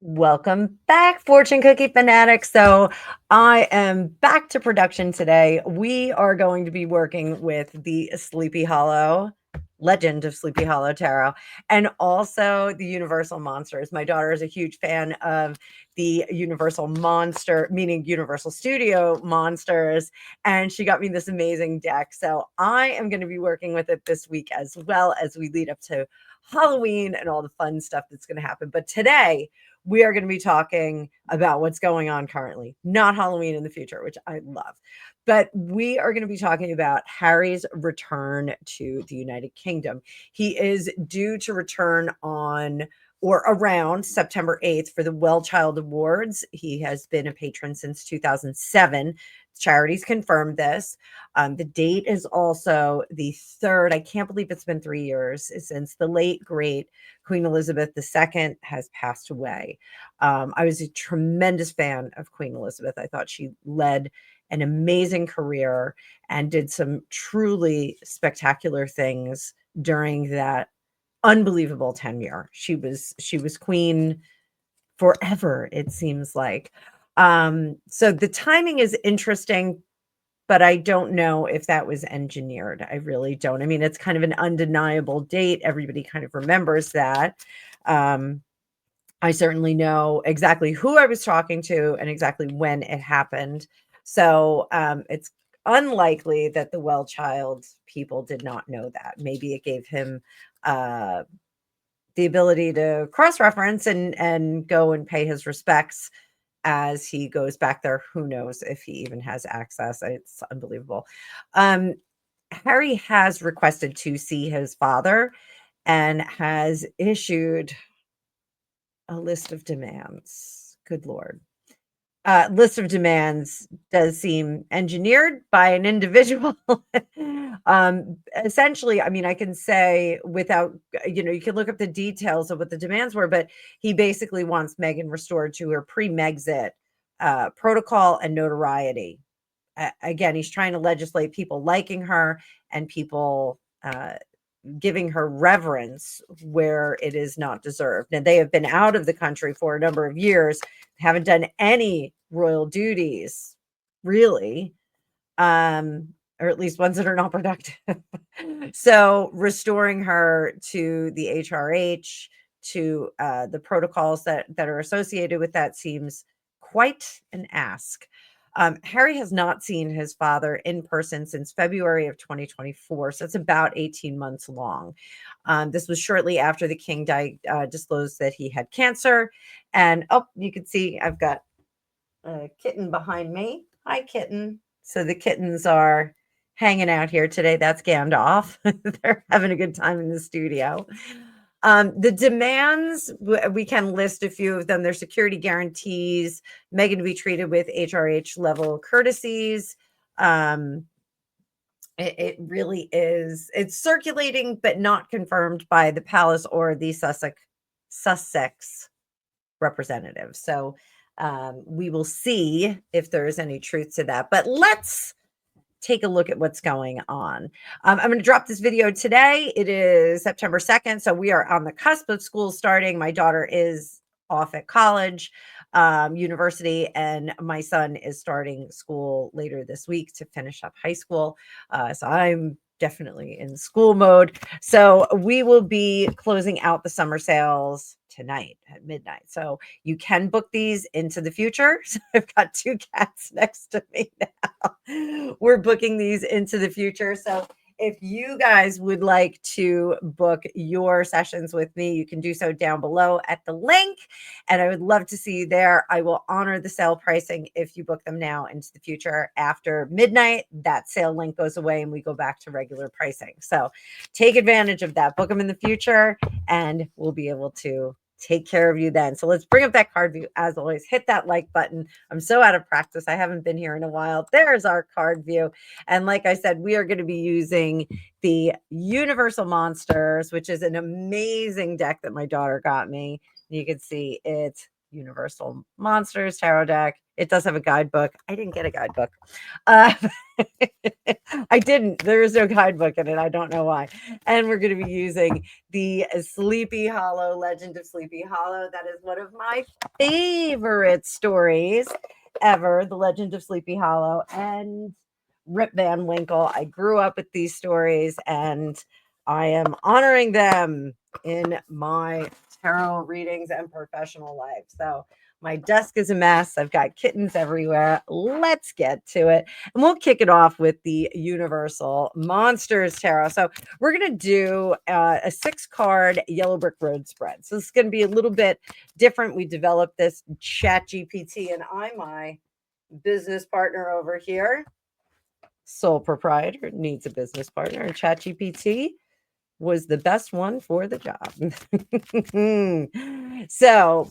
Welcome back, fortune cookie fanatics. So, I am back to production today. We are going to be working with the Sleepy Hollow legend of Sleepy Hollow Tarot and also the Universal Monsters. My daughter is a huge fan of the Universal Monster, meaning Universal Studio Monsters, and she got me this amazing deck. So, I am going to be working with it this week as well as we lead up to Halloween and all the fun stuff that's going to happen. But today, we are going to be talking about what's going on currently, not Halloween in the future, which I love. But we are going to be talking about Harry's return to the United Kingdom. He is due to return on or around September 8th for the Well Child Awards. He has been a patron since 2007. Charities confirmed this. The date is also the 3rd. I can't believe it's been 3 years since the late, great Queen Elizabeth II has passed away. I was a tremendous fan of Queen Elizabeth. I thought she led an amazing career and did some truly spectacular things during that unbelievable tenure. She was queen forever, it seems like. So the timing is interesting, but I don't know if that was engineered. I really don't. I mean, it's kind of an undeniable date. Everybody kind of remembers that. I certainly know exactly who I was talking to and exactly when it happened. So it's unlikely that the Well Child people did not know that. Maybe it gave him uh, the ability to cross reference and go and pay his respects as he goes back there. Who knows if he even has access? It's unbelievable. Um, Harry has requested to see his father and has issued a list of demands. Good Lord. List of demands does seem engineered by an individual. Essentially, I mean, I can say without, you can look up the details of what the demands were, but he basically wants Meghan restored to her pre-Megxit protocol and notoriety. Again, he's trying to legislate people liking her and people giving her reverence where it is not deserved. And they have been out of the country for a number of years, haven't done any royal duties, really, or at least ones that are not productive. So restoring her to the HRH, to the protocols that are associated with that seems quite an ask. Harry has not seen his father in person since February of 2024, so it's about 18 months long. This was shortly after the king disclosed that he had cancer. And you can see I've got a kitten behind me. Hi, kitten. So the kittens are hanging out here today. That's Gandalf. They're having a good time in the studio. The demands, we can list a few of them. Their security guarantees, Meghan to be treated with HRH level courtesies. It really is. It's circulating, but not confirmed by the palace or the Sussex representative. So we will see if there is any truth to that. But let's take a look at what's going on. I'm going to drop this video today. It is September 2nd. So we are on the cusp of school starting. My daughter is off at college, university, and my son is starting school later this week to finish up high school. So I'm definitely in school mode. So we will be closing out the summer sales tonight at midnight. So you can book these into the future. So I've got 2 cats next to me now. We're booking these into the future. So if you guys would like to book your sessions with me, you can do so down below at the link. And I would love to see you there. I will honor the sale pricing if you book them now into the future. After midnight, that sale link goes away and we go back to regular pricing. So take advantage of that. Book them in the future and we'll be able to take care of you then. So let's bring up that card view. As always, hit that like button. I'm so out of practice. I haven't been here in a while. There's our card view. And like I said, we are going to be using the Universal Monsters, which is an amazing deck that my daughter got me. You can see it's Universal Monsters Tarot deck. It does have a guidebook. I didn't get a guidebook. Uh, I didn't. There is no guidebook in it. I don't know why. And we're going to be using the Sleepy Hollow, Legend of Sleepy Hollow. That is one of my favorite stories ever, The Legend of Sleepy Hollow and Rip Van Winkle. I grew up with these stories and I am honoring them in my tarot readings and professional life. So my desk is a mess. I've got kittens everywhere. Let's get to it. And we'll kick it off with the Universal Monsters Tarot. So we're going to do a 6-card Yellow Brick Road spread. So this is going to be a little bit different. We developed this Chat GPT, and my business partner over here, sole proprietor, needs a business partner, and Chat GPT was the best one for the job. So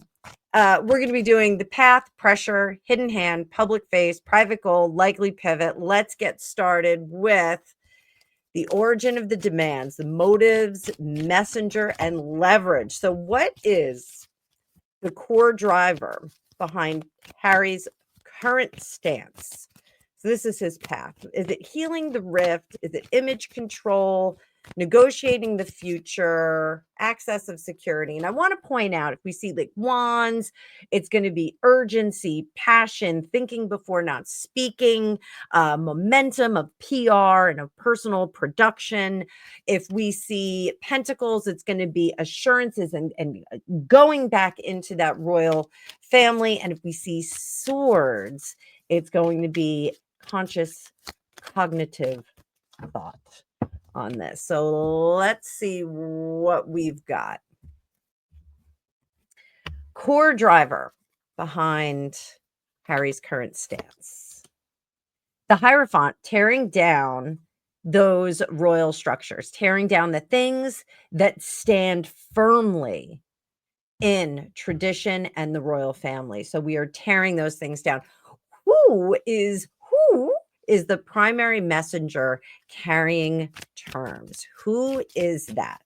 we're going to be doing the path, pressure, hidden hand, public face, private goal, likely pivot. Let's get started with the origin of the demands, the motives, messenger, and leverage. So what is the core driver behind Harry's current stance? So this is his path. Is it healing the rift? Is it image control? Negotiating the future, access of security. And I want to point out, if we see like wands, it's going to be urgency, passion, thinking before not speaking, momentum of PR and of personal production. If we see pentacles, it's going to be assurances and going back into that royal family. And if we see swords, it's going to be conscious cognitive thought on this. So let's see what we've got. Core driver behind Harry's current stance. The Hierophant tearing down those royal structures, tearing down the things that stand firmly in tradition and the royal family. So we are tearing those things down. Who is the primary messenger carrying terms? Who is that?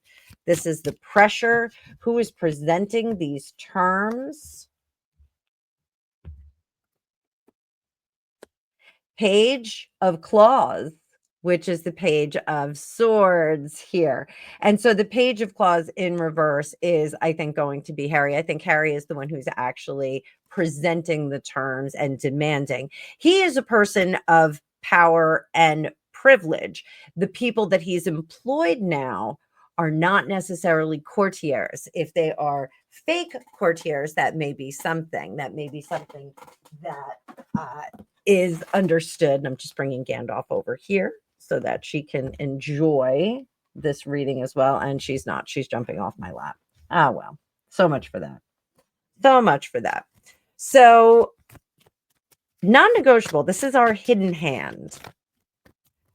This is the pressure. Who is presenting these terms? Page of Claws, which is the Page of Swords here. And so the Page of Claws in reverse is, I think, going to be Harry. I think Harry is the one who's actually presenting the terms and demanding. He is a person of power and privilege. The people that he's employed now are not necessarily courtiers. If they are fake courtiers, that may be something. That is understood. And I'm just bringing Gandalf over here so that she can enjoy this reading as well. And she's not. She's jumping off my lap. Ah, well, so much for that. So much for that. So non-negotiable. This is our hidden hand.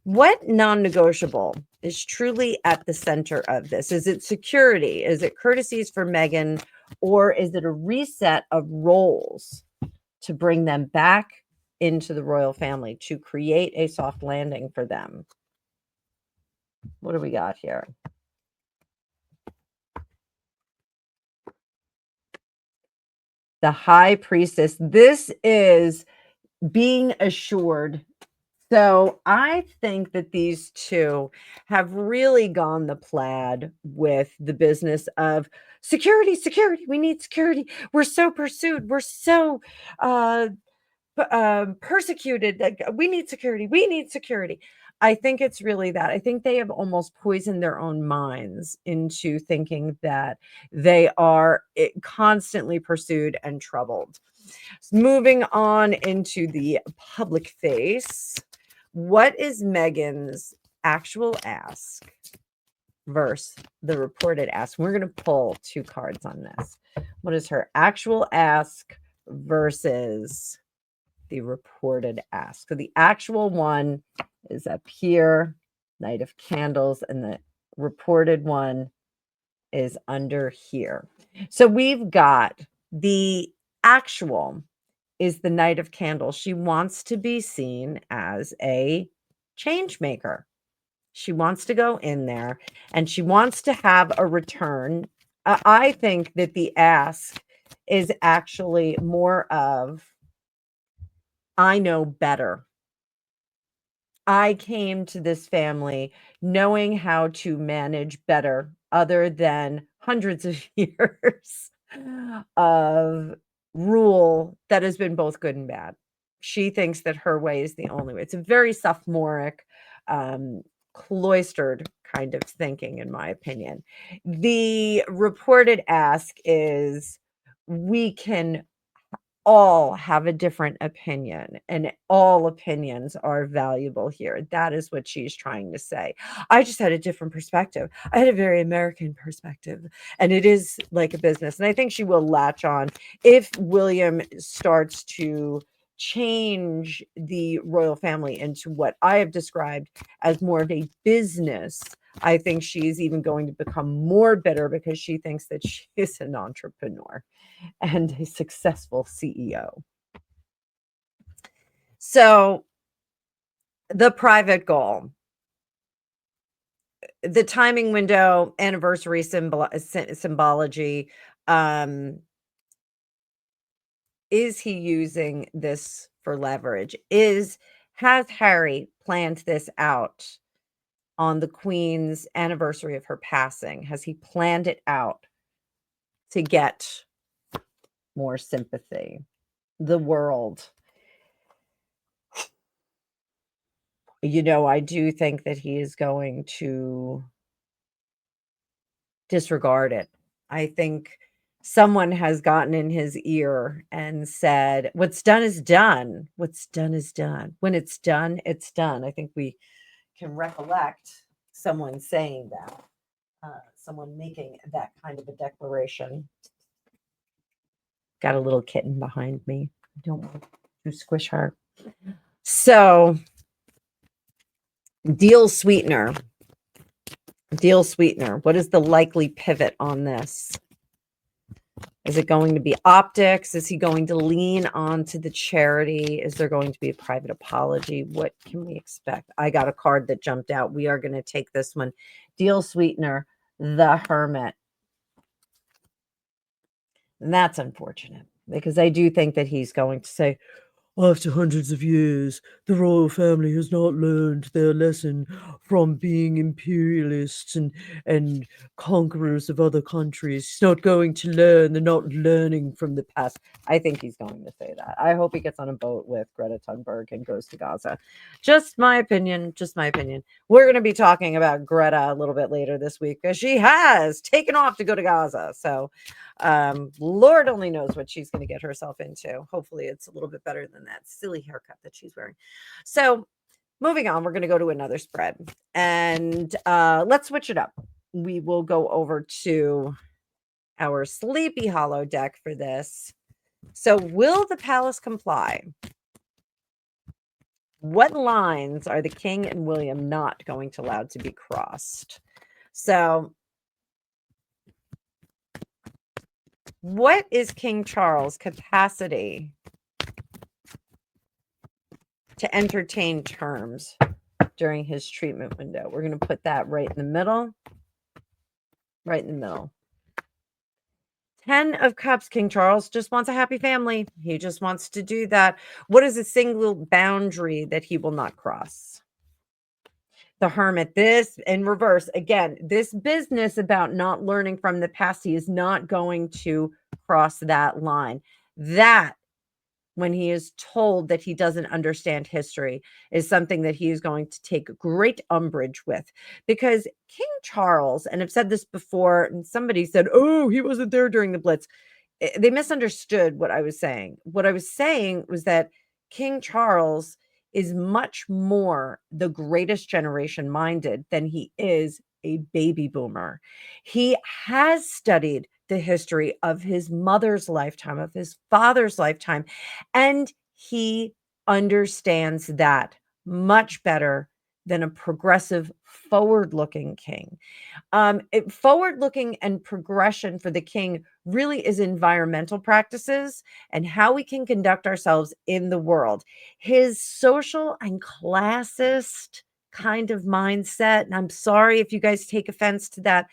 What non-negotiable is truly at the center of this? Is it security? Is it courtesies for Meghan? Or is it a reset of roles to bring them back into the royal family, to create a soft landing for them? What do we got here? The High Priestess. This is being assured. So I think that these two have really gone the plaid with the business of security. We need security. We're so pursued. We're so persecuted. We need security. I think it's really that. I think they have almost poisoned their own minds into thinking that they are constantly pursued and troubled. Moving on into the public face. What is Meghan's actual ask versus the reported ask? We're going to pull 2 cards on this. What is her actual ask versus the reported ask? So the actual one is up here, Knight of Candles, and the reported one is under here. So we've got the actual is the Knight of Candles. She wants to be seen as a change maker. She wants to go in there and she wants to have a return. I think that the ask is actually more of, I know better. I came to this family knowing how to manage better other than hundreds of years of rule that has been both good and bad. She thinks that her way is the only way. It's a very sophomoric, um, cloistered kind of thinking, in my opinion. The reported ask is, we can all have a different opinion, and all opinions are valuable here. That is what she's trying to say. I just had a different perspective. I had a very American perspective, and it is like a business. And I think she will latch on if William starts to change the royal family into what I have described as more of a business. I think she's even going to become more bitter because she thinks that she is an entrepreneur and a successful CEO. So, the private goal, the timing window, anniversary symbology. Um, is he using this for leverage? Has Harry planned this out on the Queen's anniversary of her passing? Has he planned it out to get more sympathy? The world. I do think that he is going to disregard it. I think someone has gotten in his ear and said, "What's done is done. What's done is done. When it's done, it's done." I think we can recollect someone saying that, someone making that kind of a declaration. Got a little kitten behind me. I don't want to squish her. So, deal sweetener. Deal sweetener. What is the likely pivot on this? Is it going to be optics? Is he going to lean onto the charity? Is there going to be a private apology? What can we expect? I got a card that jumped out. We are going to take this one. Deal sweetener, the Hermit. And that's unfortunate because I do think that he's going to say, after hundreds of years, the royal family has not learned their lesson from being imperialists and conquerors of other countries. He's not going to learn. They're not learning from the past. I think he's going to say that. I hope he gets on a boat with Greta Thunberg and goes to Gaza. Just my opinion. Just my opinion. We're going to be talking about Greta a little bit later this week because she has taken off to go to Gaza. So, Lord only knows what she's going to get herself into. Hopefully it's a little bit better than that silly haircut that she's wearing. So, moving on, we're going to go to another spread, and let's switch it up. We will go over to our Sleepy Hollow deck for this. So, will the palace comply? What lines are the king and William not going to allow to be crossed? So, what is King Charles' capacity to entertain terms during his treatment window? We're going to put that right in the middle. Right in the middle. 10 of Cups, King Charles just wants a happy family. He just wants to do that. What is a single boundary that he will not cross? The Hermit, this in reverse. Again, this business about not learning from the past, he is not going to cross that line. That, when he is told that he doesn't understand history, is something that he is going to take great umbrage with. Because King Charles, and I've said this before, and somebody said, "Oh, he wasn't there during the Blitz." They misunderstood what I was saying. What I was saying was that King Charles is much more the greatest generation minded than he is a baby boomer. He has studied the history of his mother's lifetime, of his father's lifetime, and he understands that much better than a progressive, forward looking king. Forward looking and progression for the king really is environmental practices and how we can conduct ourselves in the world. His social and classist kind of mindset, and I'm sorry if you guys take offense to that,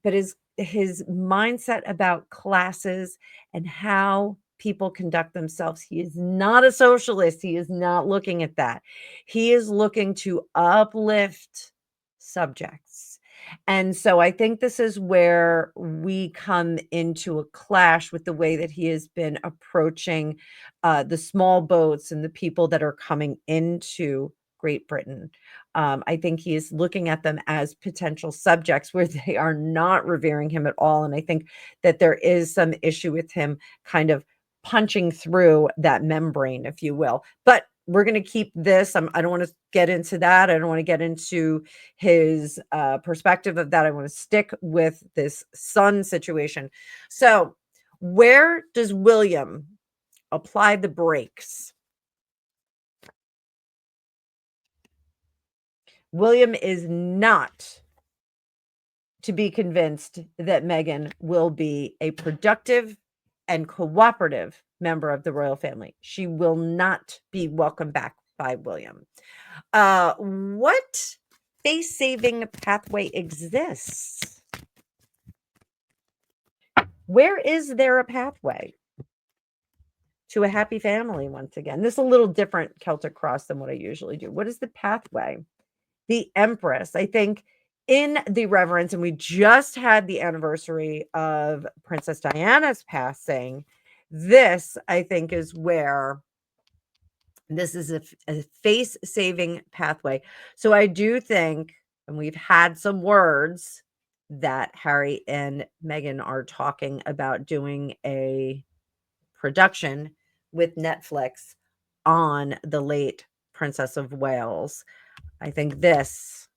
but his his mindset about classes and how people conduct themselves. He is not a socialist. He is not looking at that. He is looking to uplift subjects. And so I think this is where we come into a clash with the way that he has been approaching the small boats and the people that are coming into Great Britain. I think he is looking at them as potential subjects where they are not revering him at all. And I think that there is some issue with him kind of punching through that membrane, if you will. But we're going to keep this. I don't want to get into that. I don't want to get into his perspective of that. I want to stick with this son situation. So, where does William apply the brakes? William is not to be convinced that Meghan will be a productive and cooperative member of the royal family. She will not be welcomed back by William. What face-saving pathway exists? Where is there a pathway to a happy family once again? This is a little different Celtic cross than what I usually do. What is the pathway? The Empress, I think in the reverence, and we just had the anniversary of Princess Diana's passing. This, I think, is where this is a face-saving pathway. So I do think, and we've had some words that Harry and Meghan are talking about doing a production with Netflix on the late Princess of Wales. I think this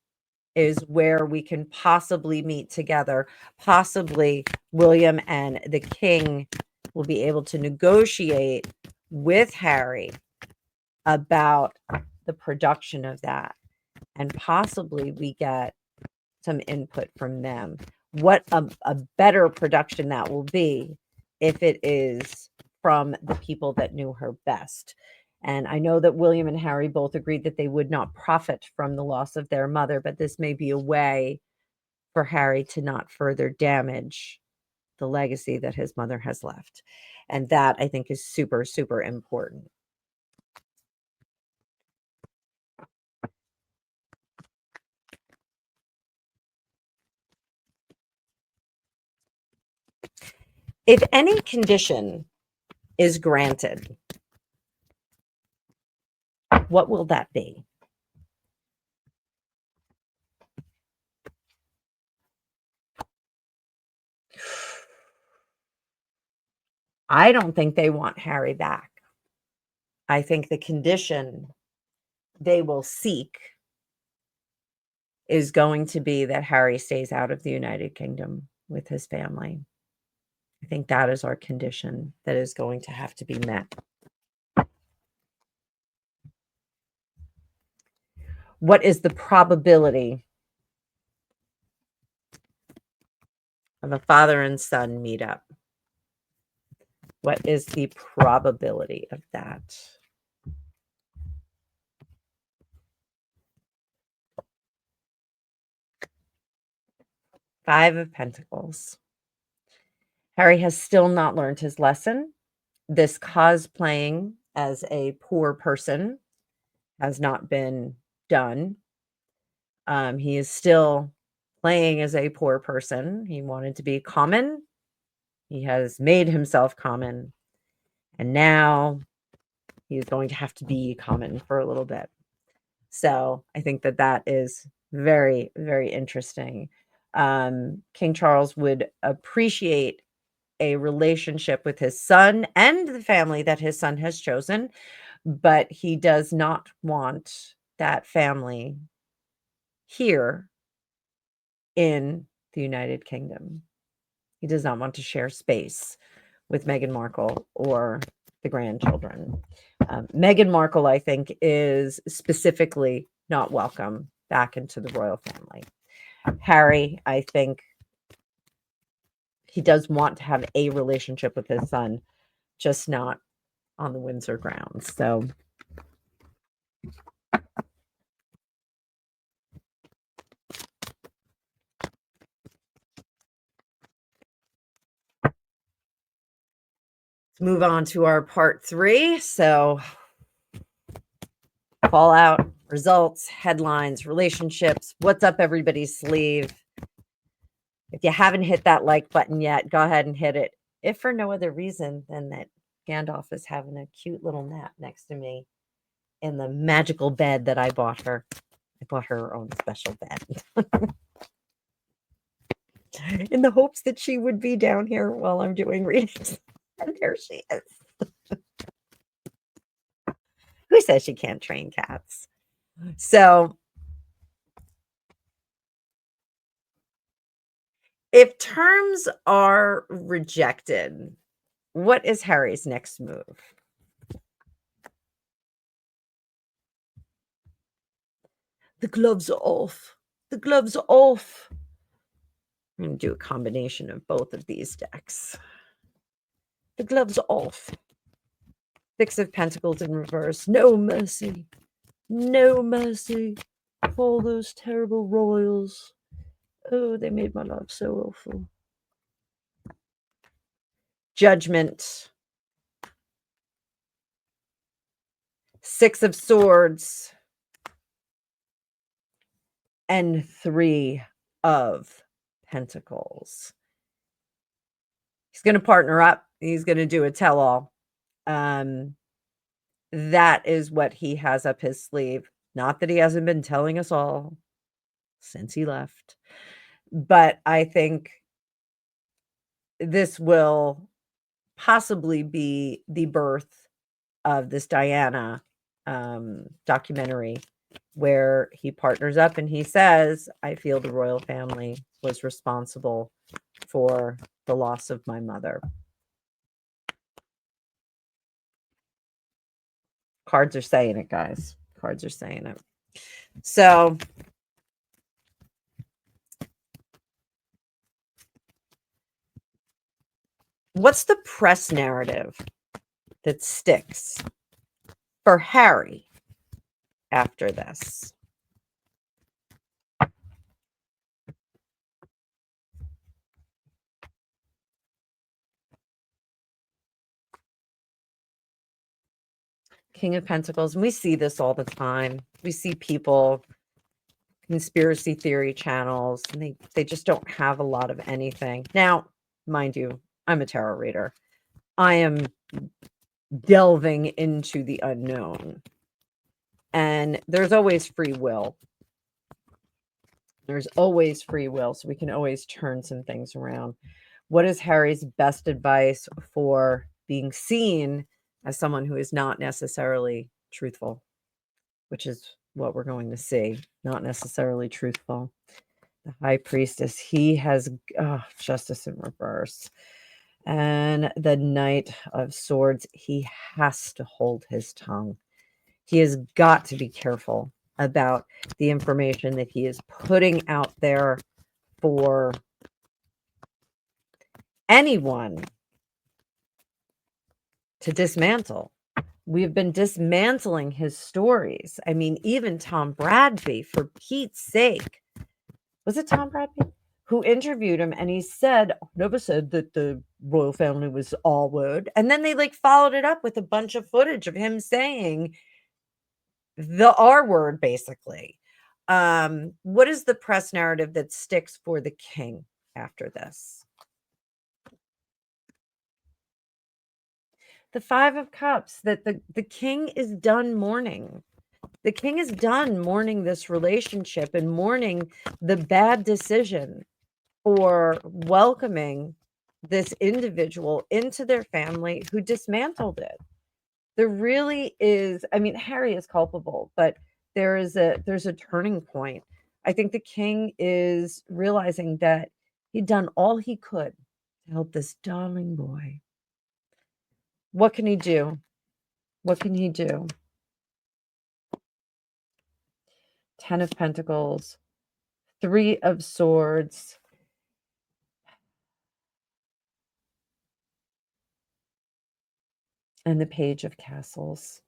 is where we can possibly meet together. Possibly William and the king will be able to negotiate with Harry about the production of that. And possibly we get some input from them. What a better production that will be if it is from the people that knew her best. And I know that William and Harry both agreed that they would not profit from the loss of their mother, but this may be a way for Harry to not further damage the legacy that his mother has left. And that I think is super, super important. If any condition is granted, what will that be? I don't think they want Harry back. I think the condition they will seek is going to be that Harry stays out of the United Kingdom with his family. I think that is our condition that is going to have to be met. What is the probability of a father and son meetup? What is the probability of that? Five of Pentacles. Harry has still not learned his lesson. This cosplaying as a poor person has not been done. He is still playing as a poor person. He wanted to be common. He has made himself common. And now he's going to have to be common for a little bit. So I think that that is very, very interesting. King Charles would appreciate a relationship with his son and the family that his son has chosen, but he does not want that family here in the United Kingdom. He does not want to share space with Meghan Markle or the grandchildren. Meghan Markle, I think, is specifically not welcome back into the royal family. Harry, I think he does want to have a relationship with his son, just not on the Windsor grounds. So Let's move on to our part 3. So, fallout, results, headlines, relationships. What's up everybody's sleeve? If you haven't hit that like button yet, go ahead and hit it. If for no other reason than that Gandalf is having a cute little nap next to me in the magical bed that I bought her. I bought her own special bed in the hopes that she would be down here while I'm doing readings. And there she is. Who says she can't train cats? So, if terms are rejected, what is Harry's next move? The gloves are off. The gloves are off. I'm going to do a combination of both of these decks. The gloves are off. Six of Pentacles in reverse. No mercy. No mercy for all those terrible royals. Oh, they made my life so awful. Judgment. Six of Swords. And Three of Pentacles. He's going to partner up. He's going to do a tell-all. That is what he has up his sleeve. Not that he hasn't been telling us all since he left. But I think this will possibly be the birth of this Diana documentary where he partners up and he says, I feel the royal family was responsible for the loss of my mother. Cards are saying it, guys. Cards are saying it. So what's the press narrative that sticks for Harry after this? King of Pentacles. And we see this all the time. We see people, conspiracy theory channels, and they just don't have a lot of anything. Now, mind you, I'm a tarot reader. I am delving into the unknown. And there's always free will. There's always free will, so we can always turn some things around. What is Harry's best advice for being seen as someone who is not necessarily truthful, which is what we're going to see, not necessarily truthful? The High Priestess, he has Justice in reverse. And the Knight of Swords, he has to hold his tongue. He has got to be careful about the information that he is putting out there for anyone to dismantle. We've been dismantling his stories. I mean, even Tom Bradby, for Pete's sake. Was it Tom Bradby who interviewed him? And he said, never said that the royal family was all word. And then they followed it up with a bunch of footage of him saying the R word, basically. What is the press narrative that sticks for the king after this? The Five of Cups, that the king is done mourning. The king is done mourning this relationship and mourning the bad decision for welcoming this individual into their family who dismantled it. There really is, I mean, Harry is culpable, but there's a turning point. I think the king is realizing that he'd done all he could to help this darling boy. What can he do? What can he do? 10 of Pentacles, 3 of Swords, and the Page of Castles.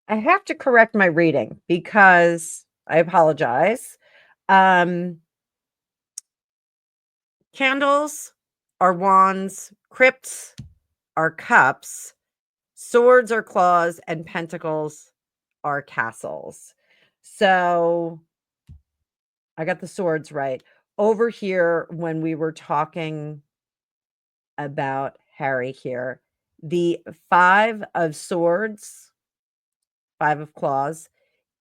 I have to correct my reading because I apologize. Um, Candles are wands, crypts are cups, swords are claws, and pentacles are castles. So I got the swords right. Over here, when we were talking about Harry here, the 5 of swords, 5 of claws,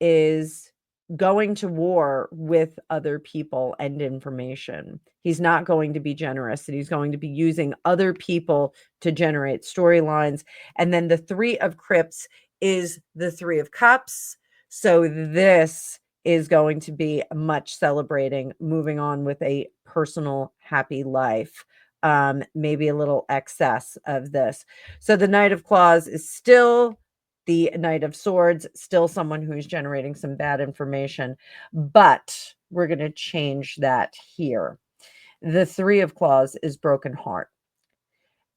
is going to war with other people and information. He's not going to be generous, and he's going to be using other people to generate storylines. And then the 3 of crypts is the 3 of cups. So this is going to be much celebrating, moving on with a personal, happy life. Maybe a little excess of this. So the Knight of Claws is still the Knight of Swords, still someone who's generating some bad information, but we're going to change that here. The 3 of Claws is broken heart.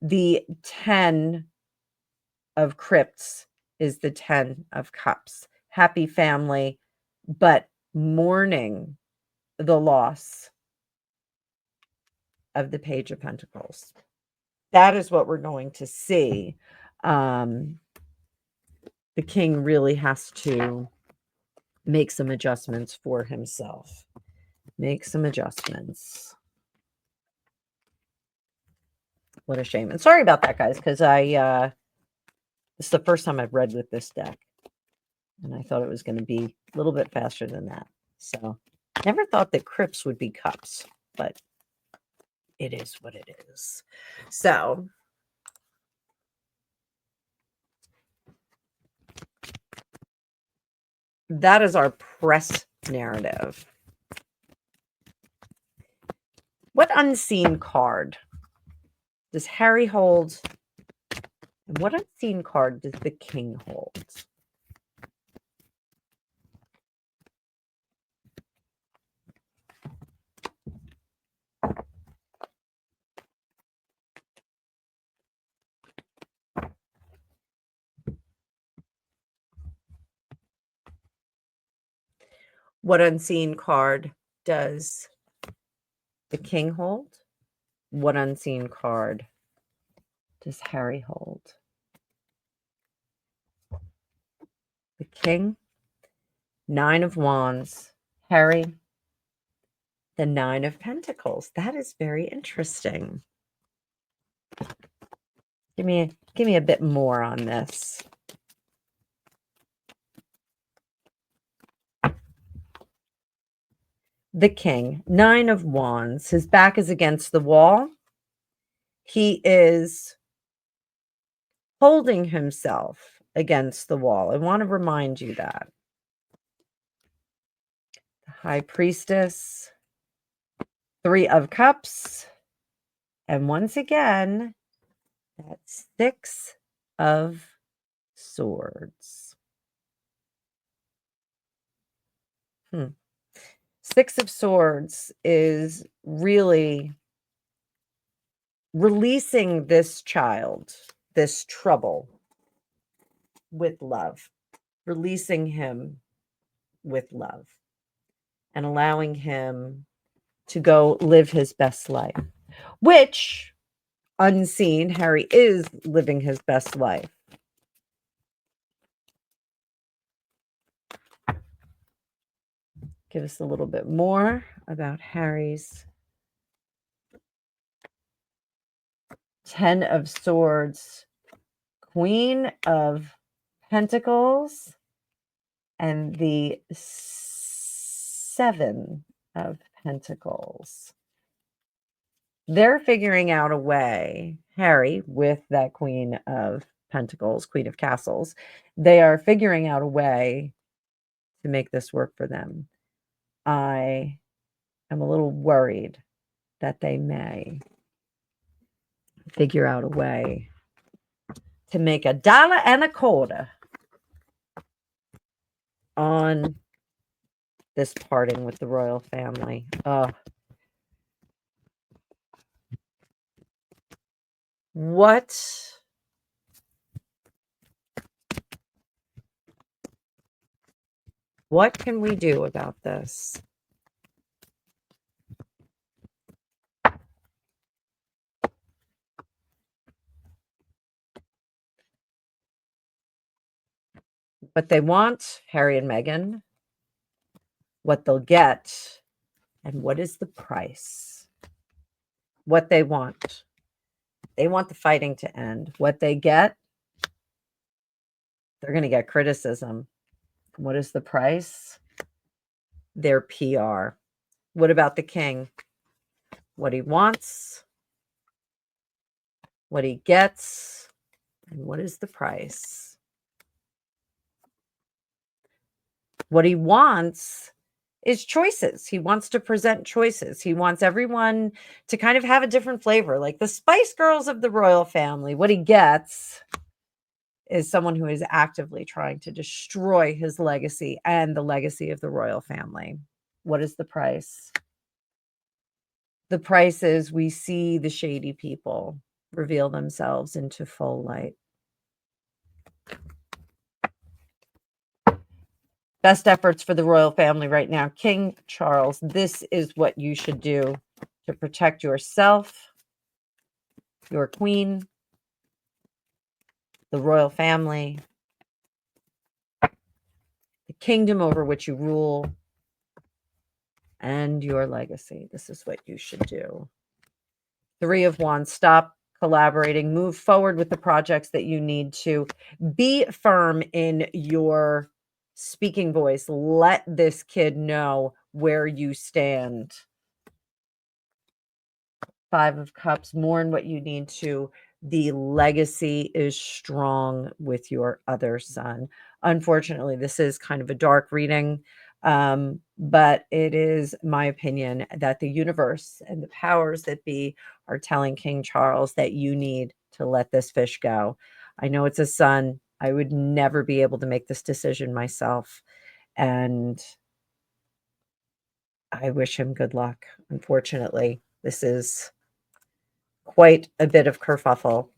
The 10 of Crypts is the 10 of Cups. Happy family, but mourning the loss of the Page of Pentacles. That is what we're going to see. The king really has to make some adjustments for himself. Make some adjustments. What a shame. And sorry about that, guys, because this is the first time I've read with this deck. And I thought it was going to be a little bit faster than that. So never thought that crypts would be cups, but it is what it is. So that is our press narrative. What unseen card does Harry hold? And what unseen card does the king hold? What unseen card does the king hold? What unseen card does Harry hold? The king, 9 of wands, Harry, the 9 of pentacles. That is very interesting. Give me a bit more on this. The king, 9 of wands. His back is against the wall. He is holding himself against the wall. I want to remind you that. The high priestess, 3 of cups. And once again, that's 6 of swords. 6 of swords is really releasing this child, this trouble, with love, releasing him with love, and allowing him to go live his best life, which unseen, Harry is living his best life. Give us a little bit more about Harry's 10 of swords, Queen of pentacles, and the 7 of pentacles. They're figuring out a way, Harry, with that Queen of pentacles, Queen of castles, they are figuring out a way to make this work for them. I am a little worried that they may figure out a way to make $1.25 on this parting with the royal family. What can we do about this? What they want, Harry and Meghan, what they'll get, and what is the price. What they want the fighting to end. What they get, they're going to get criticism. What is the price? Their PR. What about the king? What he wants, what he gets, and what is the price? What he wants is choices. He wants to present choices. He wants everyone to kind of have a different flavor, like the Spice Girls of the royal family. What he gets is someone who is actively trying to destroy his legacy and the legacy of the royal family. What is the price? The price is we see the shady people reveal themselves into full light. Best efforts for the royal family right now. King Charles, this is what you should do to protect yourself, your queen, the royal family, the kingdom over which you rule, and your legacy. This is what you should do. Three of Wands, stop collaborating, move forward with the projects that you need to. Be firm in your speaking voice. Let this kid know where you stand. Five of Cups, mourn what you need to. The legacy is strong with your other son. Unfortunately, this is kind of a dark reading, but it is my opinion that the universe and the powers that be are telling King Charles that you need to let this fish go. I know it's a son. I would never be able to make this decision myself. And I wish him good luck. Unfortunately, this is quite a bit of kerfuffle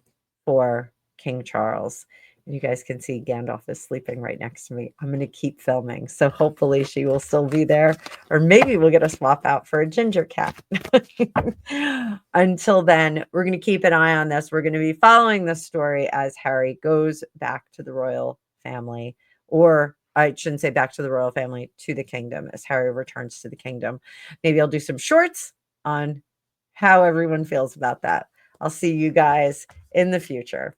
for King Charles. And you guys can see Gandalf is sleeping right next to me. I'm going to keep filming. So hopefully she will still be there. Or maybe we'll get a swap out for a ginger cat. Until then, we're going to keep an eye on this. We're going to be following this story as Harry goes back to the royal family. Or I shouldn't say back to the royal family, to the kingdom, as Harry returns to the kingdom. Maybe I'll do some shorts on how everyone feels about that. I'll see you guys in the future.